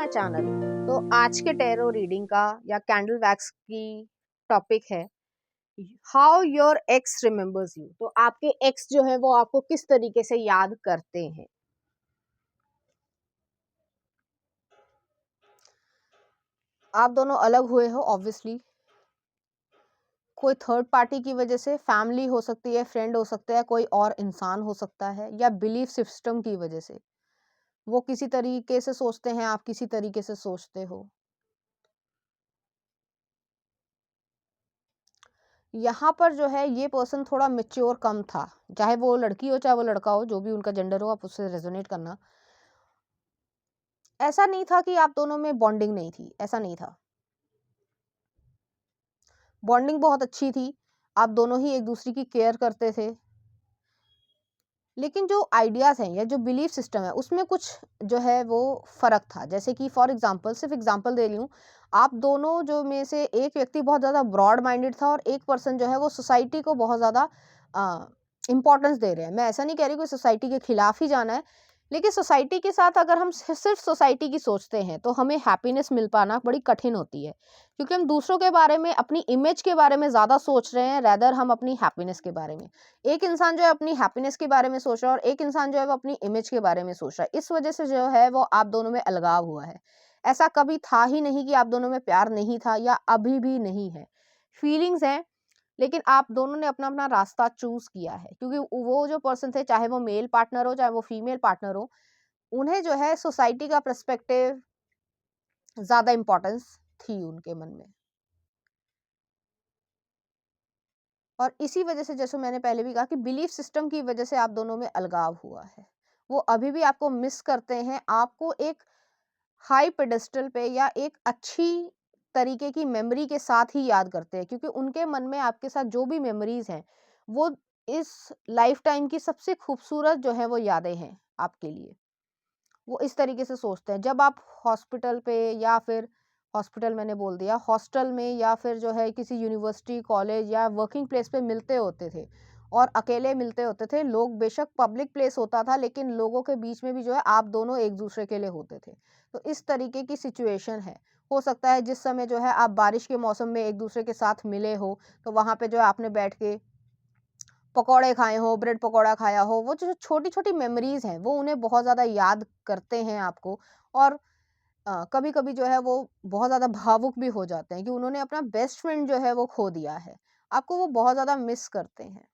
My channel. तो आज के टैरो रीडिंग का या कैंडल वैक्स की टॉपिक है how your x remembers you. तो आपके एक्स जो है वो आपको किस तरीके से याद करते हैं। आप दोनों अलग हुए हो ऑब्वियसली, कोई थर्ड पार्टी की वजह से, फैमिली हो सकती है, फ्रेंड हो सकता है, कोई और इंसान हो सकता है, या बिलीफ सिस्टम की वजह से। वो किसी तरीके से सोचते हैं, आप किसी तरीके से सोचते हो। यहाँ पर जो है ये पर्सन थोड़ा मेच्योर कम था, चाहे वो लड़की हो चाहे वो लड़का हो, जो भी उनका जेंडर हो, आप उससे रेजोनेट करना। ऐसा नहीं था कि आप दोनों में बॉन्डिंग नहीं थी, ऐसा नहीं था। बॉन्डिंग बहुत अच्छी थी, आप दोनों ही एक दूसरे की केयर करते थे। लेकिन जो आइडियाज़ हैं या जो बिलीफ सिस्टम है उसमें कुछ जो है वो फ़र्क था। जैसे कि फॉर एग्जांपल, सिर्फ एग्जांपल दे रही हूँ, आप दोनों जो में से एक व्यक्ति बहुत ज़्यादा ब्रॉड माइंडेड था और एक पर्सन जो है वो सोसाइटी को बहुत ज़्यादा इम्पोर्टेंस दे रहे हैं। मैं ऐसा नहीं कह रही कि सोसाइटी के खिलाफ ही जाना है, लेकिन सोसाइटी के साथ अगर हम सिर्फ सोसाइटी की सोचते हैं तो हमें हैप्पीनेस मिल पाना बड़ी कठिन होती है, क्योंकि हम दूसरों के बारे में, अपनी इमेज के बारे में ज़्यादा सोच रहे हैं रैदर हम अपनी हैप्पीनेस के बारे में। एक इंसान जो है अपनी हैप्पीनेस के बारे में सोच रहा है और एक इंसान जो है वो अपनी इमेज के बारे में सोच रहा है। इस वजह से जो है वो आप दोनों में अलगाव हुआ है। ऐसा कभी था ही नहीं कि आप दोनों में प्यार नहीं था या अभी भी नहीं है। फीलिंग्स हैं, लेकिन आप दोनों ने अपना अपना रास्ता चूज किया है, क्योंकि वो जो पर्सन थे, चाहे वो मेल पार्टनर हो चाहे वो फीमेल पार्टनर हो, उन्हें जो है सोसाइटी का पर्सपेक्टिव ज्यादा इंपॉर्टेंस थी उनके मन में। और इसी वजह से, जैसे मैंने पहले भी कहा, कि बिलीफ सिस्टम की वजह से आप दोनों में अलगाव हुआ है। वो अभी भी आपको मिस करते हैं, आपको एक हाई पेडेस्टल पे या एक अच्छी तरीके की मेमोरी के साथ ही याद करते हैं, क्योंकि उनके मन में आपके साथ जो भी मेमोरीज हैं वो इस लाइफ टाइम की सबसे खूबसूरत जो है वो यादें हैं आपके लिए। वो इस तरीके से सोचते हैं। जब आप हॉस्पिटल पे या फिर हॉस्पिटल मैंने बोल दिया, हॉस्टल में या फिर जो है किसी यूनिवर्सिटी, कॉलेज या वर्किंग प्लेस पे मिलते होते थे और अकेले मिलते होते थे लोग, बेशक पब्लिक प्लेस होता था लेकिन लोगों के बीच में भी जो है आप दोनों एक दूसरे के लिए होते थे। तो इस तरीके की सिचुएशन है। हो सकता है जिस समय जो है आप बारिश के मौसम में एक दूसरे के साथ मिले हो, तो वहाँ पे जो है आपने बैठ के पकौड़े खाए हो, ब्रेड पकौड़ा खाया हो, वो जो छोटी-छोटी मेमोरीज़ हैं, वो उन्हें बहुत ज़्यादा याद करते हैं आपको। और कभी-कभी जो है वो बहुत ज़्यादा भावुक भी हो जाते हैं कि उन्होंने अपना बेस्ट फ्रेंड जो है वो खो दिया है। आपको वो बहुत ज़्यादा मिस करते हैं।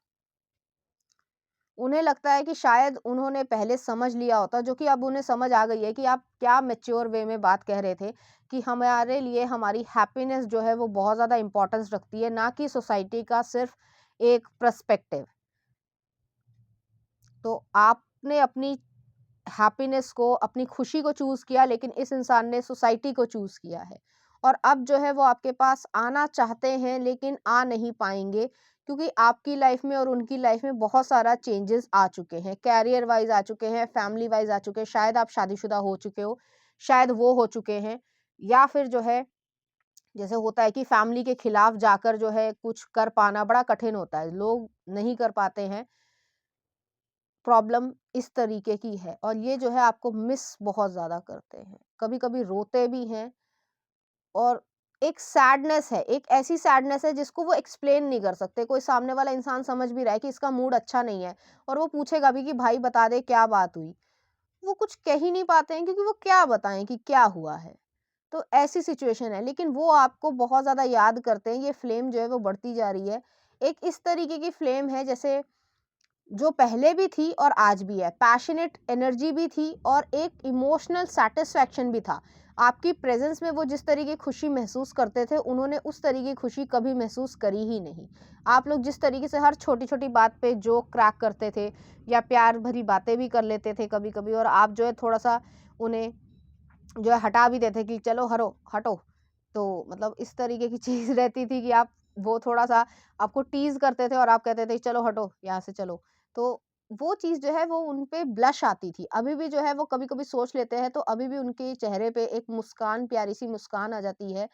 उन्हें लगता है कि शायद उन्होंने पहले समझ लिया होता, जो कि अब उन्हें समझ आ गई है कि आप क्या मैच्योर वे में बात कह रहे थे, कि हमारे लिए हमारी हैप्पीनेस जो है वो बहुत ज़्यादा इम्पोर्टेंस रखती है, ना कि सोसाइटी का सिर्फ़ एक पर्सपेक्टिव। तो आपने अपनी हैप्पीनेस को, अपनी खुशी को चूज़ किया, लेकिन इस इंसान ने सोसाइटी को चूज़ किया है। और अब जो है वो आपके पास आना चाहते हैं लेकिन आ नहीं पाएँगे, क्योंकि आपकी लाइफ़ में और उनकी लाइफ़ में बहुत सारा चेंजेस आ चुके हैं। करियर वाइज़ आ चुके हैं, फैमिली वाइज़ आ चुके हैं, शायद आप शादीशुदा हो चुके हो, शायद वो हो चुके हैं, या फिर जो है जैसे होता है कि फैमिली के खिलाफ जाकर जो है कुछ कर पाना बड़ा कठिन होता है, लोग नहीं कर पाते हैं। प्रॉब्लम इस तरीके की है और ये जो है आपको मिस बहुत ज़्यादा करते हैं। कभी-कभी रोते भी हैं और एक सैडनेस है, एक ऐसी सैडनेस है जिसको वो एक्सप्लेन नहीं कर सकते। कोई सामने वाला इंसान समझ भी रहा है कि इसका मूड अच्छा नहीं है और वो पूछेगा भी कि भाई बता दे क्या बात हुई? वो कुछ कह ही नहीं पाते हैं, क्योंकि वो क्या बताएँ कि क्या हुआ है? तो ऐसी सिचुएशन है, लेकिन वो आपको बहुत ज़्यादा याद करते हैं। ये फ्लेम जो है वो बढ़ती जा रही है। एक इस तरीके की फ्लेम है जैसे जो पहले भी थी और आज भी है। पैशनेट एनर्जी भी थी और एक इमोशनल सैटिस्फैक्शन भी था। आपकी प्रेज़ेंस में वो जिस तरीके की खुशी महसूस करते थे, उन्होंने उस तरीके की खुशी कभी महसूस करी ही नहीं। आप लोग जिस तरीके से हर छोटी-छोटी बात पे जोक क्रैक करते थे या प्यार भरी बातें भी कर लेते थे कभी-कभी, और आप जो है थोड़ा-सा उन्हें जो है हटा भी देते कि चलो हटो। तो मतलब इस तरीके की चीज़ रहती थी कि आप, वो थोड़ा-सा आपको टीज़ करते थे और आप कहते थे चलो हटो, यहाँ से चलो। तो वो चीज़ जो है वो उन पे ब्लश आती थी। अभी भी जो है वो कभी-कभी सोच लेते हैं तो अभी भी उनके चेहरे पे एक मुस्कान, प्यारी-सी मुस्कान आ जाती है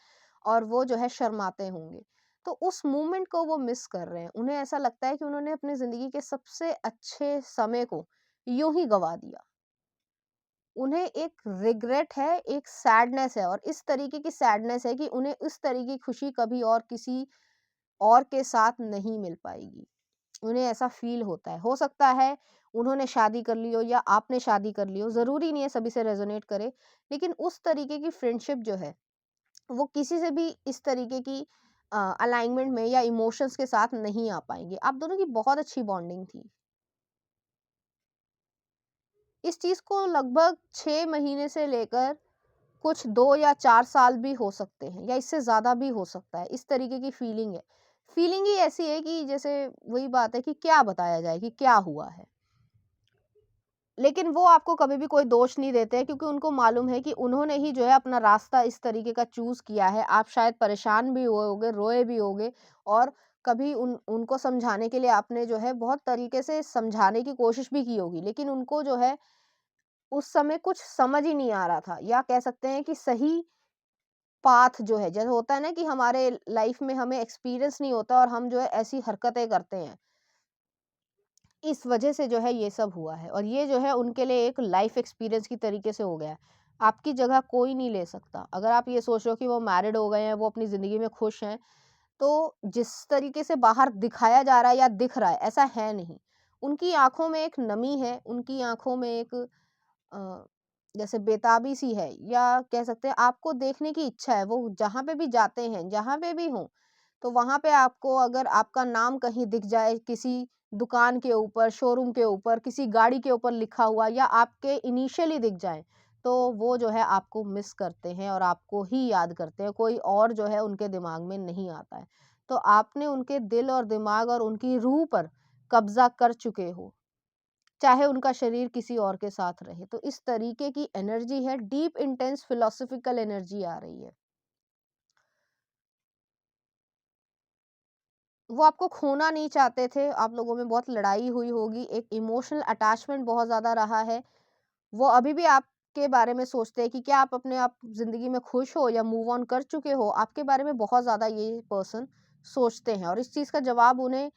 और वो जो है शर्माते होंगे। तो उस मोमेंट को वो मिस कर रहे हैं। उन्हें ऐसा लगता है कि उन्होंने अपनी ज़िंदगी के सबसे अच्छे समय को यूँ ही गँवा दिया। उन्हें एक रिग्रेट है, एक सैडनेस है, और इस तरीके की सैडनेस है कि उन्हें इस तरीके की खुशी कभी और किसी और के साथ नहीं मिल पाएगी। उन्हें ऐसा फ़ील होता है। हो सकता है उन्होंने शादी कर ली हो या आपने शादी कर ली हो, ज़रूरी नहीं है सभी से रेज़ोनेट करे, लेकिन उस तरीके की फ्रेंडशिप जो है, वो किसी से भी इस तरीके की अलाइनमेंट में या इमोशंस के साथ नहीं आ पाएँगे। आप दोनों की बहुत अच्छी बॉन्डिंग थी। इस चीज़ को लगभग 6 महीने से लेकर कुछ 2 या 4 साल भी हो सकते हैं, या इससे ज़्यादा भी हो सकता है। इस तरीके की फीलिंग है। फीलिंग ही ऐसी है कि जैसे वही बात है कि क्या बताया जाए कि क्या हुआ है। लेकिन वो आपको कभी भी कोई दोष नहीं देते हैं, क्योंकि उनको मालूम है कि उन्होंने ही जो है अपना रास्ता इस तरीके का चूज़ किया है। आप शायद परेशान भी हुए होंगे, रोए भी होंगे, और कभी उनको समझाने के लिए आपने जो है बहुत तरीके से समझाने की कोशिश भी की होगी। लेकिन उनको जो है उस समय कुछ समझ ही नहीं आ रहा था, या कह सकते हैं कि सही पाथ जो है, जैसे होता है ना कि हमारे लाइफ में हमें एक्सपीरियंस नहीं होता और हम जो है ऐसी हरकतें करते हैं। इस वजह से जो है ये सब हुआ है, और ये जो है उनके लिए एक लाइफ एक्सपीरियंस की तरीके से हो गया है। आपकी जगह कोई नहीं ले सकता। अगर आप ये सोच रहे हो कि वो मैरिड हो गए हैं, वो अपनी ज़िंदगी में खुश हैं, तो जिस तरीके से बाहर दिखाया जा रहा है या दिख रहा है, ऐसा है नहीं। उनकी आँखों में एक नमी है, उनकी आँखों में एक अ, जैसे बेताबी सी है, या कह सकते हैं आपको देखने की इच्छा है। वो जहाँ पे भी जाते हैं, जहाँ पे भी हों, तो वहाँ पे आपको अगर आपका नाम कहीं दिख जाए, किसी दुकान के ऊपर, शोरूम के ऊपर, किसी गाड़ी के ऊपर लिखा हुआ, या आपके इनिशियली दिख जाए, तो वो जो है आपको मिस करते हैं और आपको ही याद करते हैं। कोई और जो है उनके दिमाग में नहीं आता है। तो आपने उनके दिल और दिमाग और उनकी रूह पर कब्ज़ा कर चुके हो। चाहे उनका शरीर किसी और के साथ रहे। तो इस तरीके की एनर्जी है, डीप इंटेंस फिलॉसफिकल एनर्जी आ रही है। वो आपको खोना नहीं चाहते थे, आप लोगों में बहुत लड़ाई हुई होगी, एक इमोशनल अटैचमेंट बहुत ज़्यादा रहा है। वो अभी भी आपके बारे में सोचते हैं कि क्या आप अपने आप ज़िंदगी में खुश हो या मूव ऑन कर चुके हो? आपके बारे में बहुत ज़्यादा ये पर्सन सोचते हैं, और इस चीज़ का जवाब उन्हें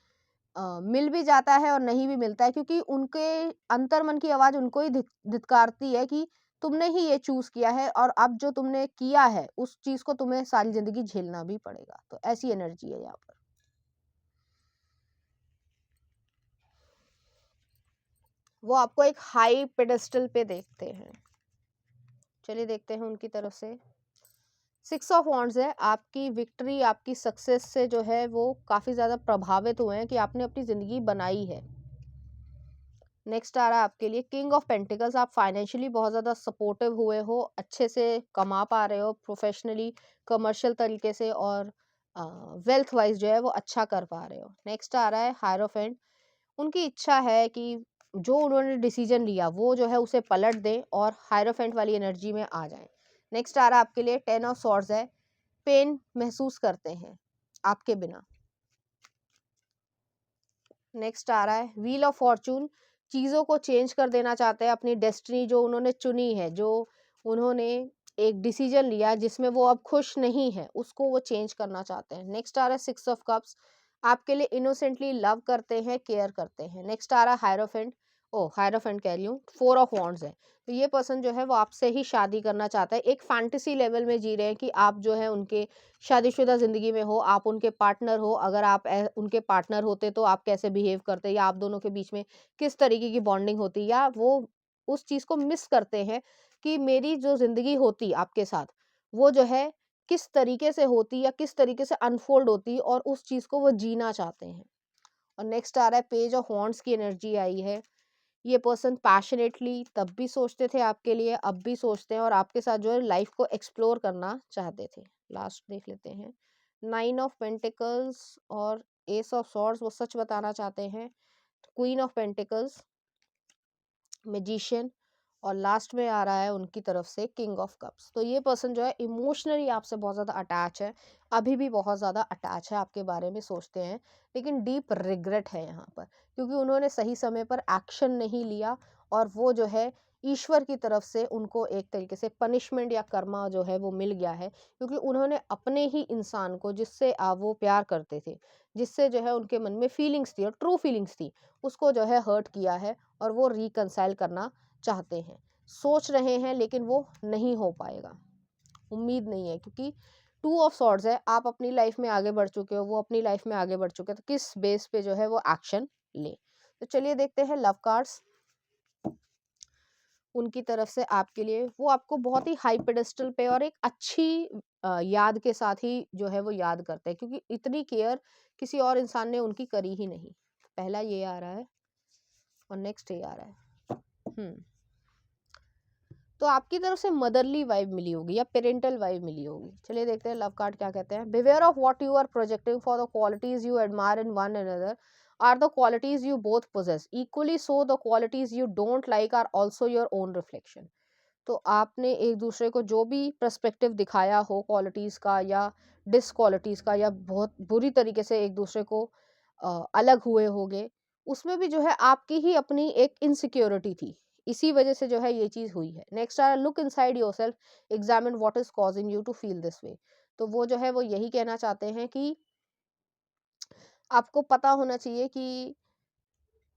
मिल भी जाता है और नहीं भी मिलता है, क्योंकि उनके अंतर्मन की आवाज़ उनको ही धिक्कारती है कि तुमने ही ये चूज़ किया है, और अब जो तुमने किया है उस चीज़ को तुम्हें सारी ज़िंदगी झेलना भी पड़ेगा। तो ऐसी एनर्जी है यहाँ पर। वो आपको एक हाई पेडेस्टल पे देखते हैं। चलिए देखते हैं उनकी तरफ से। 6 ऑफ वांड्स है, आपकी विक्ट्री, आपकी सक्सेस से जो है वो काफ़ी ज़्यादा प्रभावित हुए हैं कि आपने अपनी ज़िंदगी बनाई है। नेक्स्ट आ रहा है आपके लिए किंग ऑफ पेंटिकल्स। आप फाइनेंशियली बहुत ज़्यादा सपोर्टिव हुए हो, अच्छे से कमा पा रहे हो प्रोफेशनली, कमर्शियल तरीके से, और वेल्थ वाइज जो है वो अच्छा कर पा रहे हो। नेक्स्ट आ रहा है हायरोफेंट। उनकी इच्छा है कि जो उन्होंने डिसीजन लिया वो जो है उसे पलट दें और हायरोफेंट वाली एनर्जी में आ जाएं। नेक्स्ट आ रहा है आपके लिए 10 ऑफ सॉर्ड्स है। पेन महसूस करते हैं आपके बिना। नेक्स्ट आ रहा है व्हील ऑफ फॉर्चून। चीज़ों को चेंज कर देना चाहते हैं, अपनी डेस्टिनी जो उन्होंने चुनी है, जो उन्होंने एक डिसीजन लिया जिसमें वो अब खुश नहीं है, उसको वो चेंज करना चाहते हैं। नेक्स्ट आ रहा है 6 ऑफ कप्स। आपके लिए इनोसेंटली लव करते हैं, केयर करते हैं। नेक्स्ट आ रहा है हायरोफेंट। ओ हायरोफेंट कह रही हूँ, 4 ऑफ वॉन्ड्स है। तो ये पर्सन जो है वो आपसे ही शादी करना चाहता है। एक फैंटेसी लेवल में जी रहे हैं कि आप जो है उनके शादीशुदा ज़िंदगी में हो, आप उनके पार्टनर हो। अगर आप उनके पार्टनर होते तो आप कैसे बिहेव करते, या आप दोनों के बीच में किस तरीके की बॉन्डिंग होती, या वो उस चीज़ को मिस करते हैं कि मेरी जो ज़िंदगी होती आपके साथ, वो जो है किस तरीके से होती या किस तरीके से अनफ़ोल्ड होती, और उस चीज़ को वो जीना चाहते हैं। और नेक्स्ट आ रहा है पेज ऑफ वॉन्ड्स की एनर्जी आई है। ये पर्सन पैशनेटली तब भी सोचते थे आपके लिए, अब भी सोचते हैं, और आपके साथ जो है लाइफ को एक्सप्लोर करना चाहते थे। लास्ट देख लेते हैं, 9 ऑफ पेंटिकल्स और एस ऑफ सॉर्ड्स। वो सच बताना चाहते हैं। क्वीन ऑफ पेंटिकल्स, मैजिशियन, और लास्ट में आ रहा है उनकी तरफ से किंग ऑफ कप्स। तो ये पर्सन जो है इमोशनली आपसे बहुत ज़्यादा अटैच है, अभी भी बहुत ज़्यादा अटैच है, आपके बारे में सोचते हैं, लेकिन डीप रिग्रेट है यहाँ पर, क्योंकि उन्होंने सही समय पर एक्शन नहीं लिया, और वो जो है ईश्वर की तरफ से उनको एक तरीके से पनिशमेंट या कर्मा जो है वो मिल गया है, क्योंकि उन्होंने अपने ही इंसान को, जिससे वो प्यार करते थे, जिससे जो है उनके मन में फीलिंग्स थी और ट्रू फीलिंग्स थी, उसको जो है हर्ट किया है, और वो रिकंसाइल करना चाहते हैं। सोच रहे हैं लेकिन वो नहीं हो पाएगा, उम्मीद नहीं है, क्योंकि 2 ऑफ सॉर्ड्स है, आप अपनी लाइफ में आगे बढ़ चुके हो, वो अपनी लाइफ में आगे बढ़ चुके हैं, तो किस बेस पे जो है वो एक्शन ले। तो चलिए देखते हैं लव कार्ड्स उनकी तरफ से आपके लिए। वो आपको बहुत ही हाई पेडेस्टल पे और एक अच्छी याद के साथ ही जो है वो याद करते हैं, क्योंकि इतनी केयर किसी और इंसान ने उनकी करी ही नहीं। पहला ये आ रहा है और नेक्स्ट ये आ रहा है। तो आपकी तरफ से मदरली वाइब मिली होगी या पेरेंटल वाइब मिली होगी। चलिए देखते हैं लव कार्ड क्या कहते हैं। Beware of what you are projecting for the qualities you admire in one another are the qualities you both possess equally, so the qualities you don't like are also your own reflection. तो आपने एक दूसरे को जो भी perspective दिखाया हो qualities का या डिसक्वालिटीज़ का, या बहुत बुरी तरीके से एक दूसरे को अलग हुए होगे, उसमें भी जो है आपकी ही अपनी एक इनसिक्योरिटी थी, इसी वजह से जो है ये चीज़ हुई है। Next a look inside yourself, examine what is causing you to feel this way. तो वो जो है वो यही कहना चाहते हैं कि आपको पता होना चाहिए कि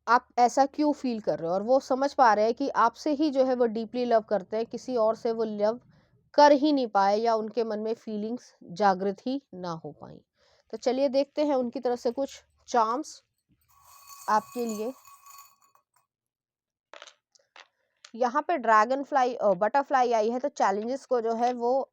आप ऐसा क्यों फील कर रहे हो, और वो समझ पा रहे हैं कि आपसे ही जो है वो डीपली लव करते हैं, किसी और से वो लव कर ही नहीं पाए या उनके मन में फीलिंग्स जागृत ही ना हो पाई। तो चलिए देखते हैं उनकी तरफ से कुछ चार्म्स आपके लिए। यहाँ पे ड्रैगन फ्लाई बटरफ्लाई आई है, तो चैलेंजेस को जो है वो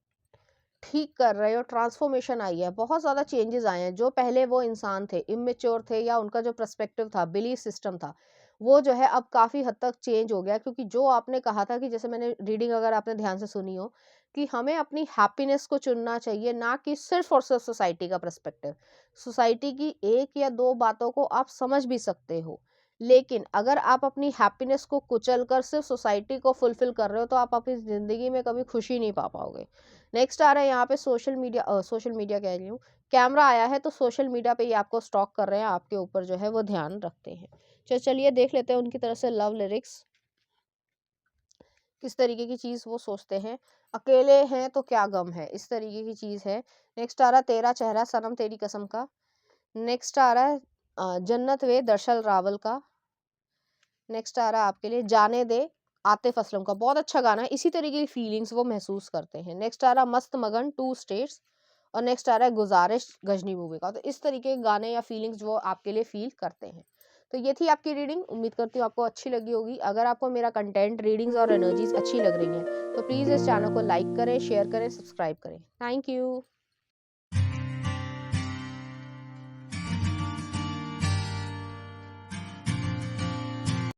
ठीक कर रहे हो, ट्रांसफॉर्मेशन आई है, बहुत ज़्यादा चेंजेस आए हैं। जो पहले वो इंसान थे, इमेच्योर थे, या उनका जो पर्सपेक्टिव था, बिलीफ सिस्टम था, वो जो है अब काफ़ी हद तक चेंज हो गया। क्योंकि जो आपने कहा था कि जैसे मैंने रीडिंग अगर आपने ध्यान से सुनी हो, कि हमें अपनी हैप्पीनेस को चुनना चाहिए, ना कि सिर्फ और सिर्फ सोसाइटी का पर्सपेक्टिव। सोसाइटी की एक या दो बातों को आप समझ भी सकते हो, लेकिन अगर आप अपनी हैप्पीनेस को कुचल कर सिर्फ सोसाइटी को फुलफिल कर रहे हो, तो आप अपनी ज़िंदगी में कभी खुशी नहीं पा पाओगे। नेक्स्ट आ रहा है यहाँ पे सोशल मीडिया कह रही हूँ, कैमरा आया है, तो सोशल मीडिया पे ही आपको स्टॉक कर रहे हैं, आपके ऊपर जो है वो ध्यान रखते हैं। चलिए देख लेते हैं उनकी तरफ से लव लिरिक्स, किस तरीके की चीज़ वो सोचते हैं। अकेले हैं तो क्या गम है, इस तरीके की चीज़ है। नेक्स्ट आ रहा है तेरा चेहरा सनम तेरी कसम का। नेक्स्ट आ रहा है जन्नत वे दर्शल रावल का। नेक्स्ट आ रहा है आपके लिए जाने दे आतिफ असलम का, बहुत अच्छा गाना है, इसी तरीके की फीलिंग्स वो महसूस करते हैं। नेक्स्ट आ रहा मस्त मगन टू स्टेट्स, और नेक्स्ट आ रहा है गुजारिश गजनी मूवी का। तो इस तरीके के गाने या फीलिंग्स वो आपके लिए फील करते हैं। तो ये थी आपकी रीडिंग, उम्मीद करती हूँ आपको अच्छी लगी होगी। अगर आपको मेरा कंटेंट, रीडिंग्स और एनर्जीज अच्छी लग रही हैं, तो प्लीज़ इस चैनल को लाइक करें, शेयर करें, सब्सक्राइब करें। Thank you.